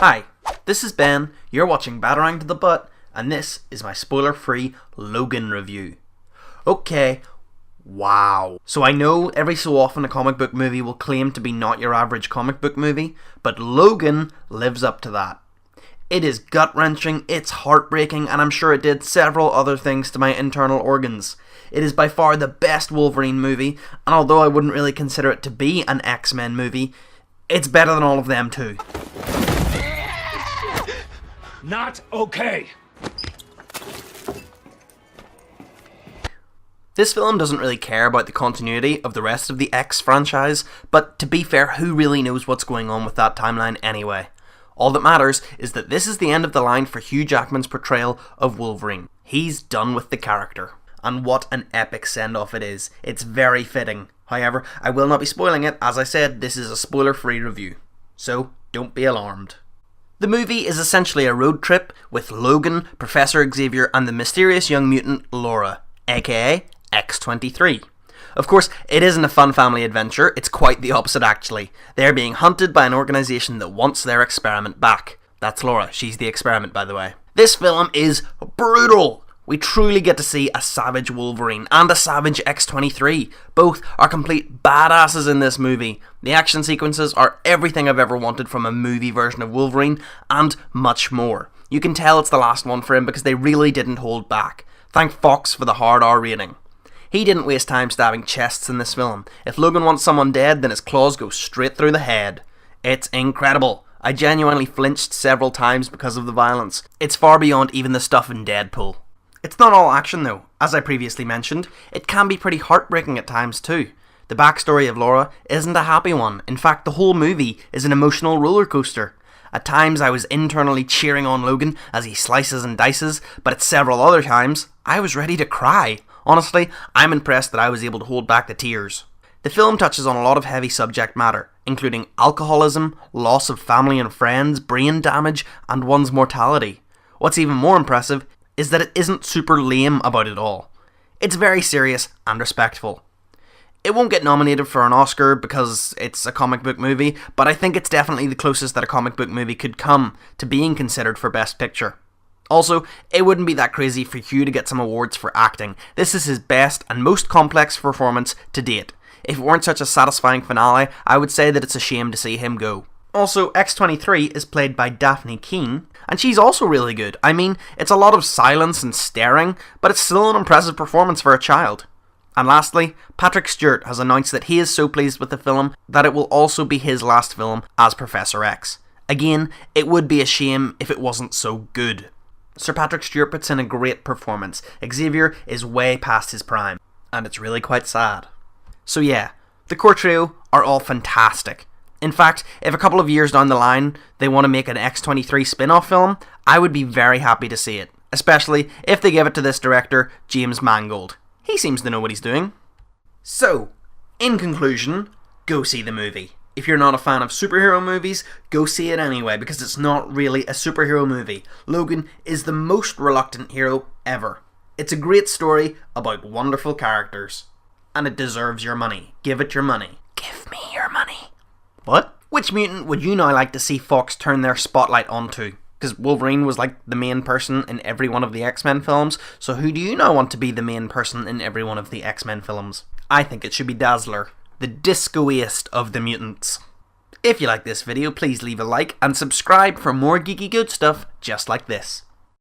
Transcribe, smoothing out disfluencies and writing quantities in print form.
Hi, this is Ben, you're watching Batarang to the Butt, and this is my spoiler-free Logan review. Okay, wow. So I know every so often a comic book movie will claim to be not your average comic book movie, but Logan lives up to that. It is gut-wrenching, it's heartbreaking, and I'm sure it did several other things to my internal organs. It is by far the best Wolverine movie, and although I wouldn't really consider it to be an X-Men movie, it's better than all of them too. Not okay. This film doesn't really care about the continuity of the rest of the X franchise, but to be fair, who really knows what's going on with that timeline anyway? All that matters is that this is the end of the line for Hugh Jackman's portrayal of Wolverine. He's done with the character. And what an epic send-off it is. It's very fitting. However, I will not be spoiling it. As I said, this is a spoiler-free review. So, don't be alarmed. The movie is essentially a road trip with Logan, Professor Xavier, and the mysterious young mutant Laura, aka X-23. Of course, it isn't a fun family adventure, it's quite the opposite actually. They're being hunted by an organisation that wants their experiment back. That's Laura, she's the experiment by the way. This film is brutal! We truly get to see a savage Wolverine and a savage X-23. Both are complete badasses in this movie. The action sequences are everything I've ever wanted from a movie version of Wolverine, and much more. You can tell it's the last one for him because they really didn't hold back. Thank Fox for the hard R rating. He didn't waste time stabbing chests in this film. If Logan wants someone dead, then his claws go straight through the head. It's incredible. I genuinely flinched several times because of the violence. It's far beyond even the stuff in Deadpool. It's not all action though. As I previously mentioned, it can be pretty heartbreaking at times too. The backstory of Laura isn't a happy one. In fact, the whole movie is an emotional roller coaster. At times I was internally cheering on Logan as he slices and dices, but at several other times, I was ready to cry. Honestly, I'm impressed that I was able to hold back the tears. The film touches on a lot of heavy subject matter, including alcoholism, loss of family and friends, brain damage, and one's mortality. What's even more impressive is that it isn't super lame about it all. It's very serious and respectful. It won't get nominated for an Oscar because it's a comic book movie, but I think it's definitely the closest that a comic book movie could come to being considered for Best Picture. Also, it wouldn't be that crazy for Hugh to get some awards for acting. This is his best and most complex performance to date. If it weren't such a satisfying finale, I would say that it's a shame to see him go. Also, X-23 is played by Daphne Keane, and she's also really good. I mean, it's a lot of silence and staring, but it's still an impressive performance for a child. And lastly, Patrick Stewart has announced that he is so pleased with the film that it will also be his last film as Professor X. Again, it would be a shame if it wasn't so good. Sir Patrick Stewart puts in a great performance. Xavier is way past his prime, and it's really quite sad. So yeah, the core trio are all fantastic. In fact, if a couple of years down the line they want to make an X-23 spin-off film, I would be very happy to see it. Especially if they give it to this director, James Mangold. He seems to know what he's doing. So, in conclusion, go see the movie. If you're not a fan of superhero movies, go see it anyway because it's not really a superhero movie. Logan is the most reluctant hero ever. It's a great story about wonderful characters. And it deserves your money. Give it your money. Give me your money. What? Which mutant would you now like to see Fox turn their spotlight onto? Because Wolverine was like the main person in every one of the X-Men films, so who do you now want to be the main person in every one of the X-Men films? I think it should be Dazzler, the discoiest of the mutants. If you like this video, please leave a like and subscribe for more geeky good stuff just like this.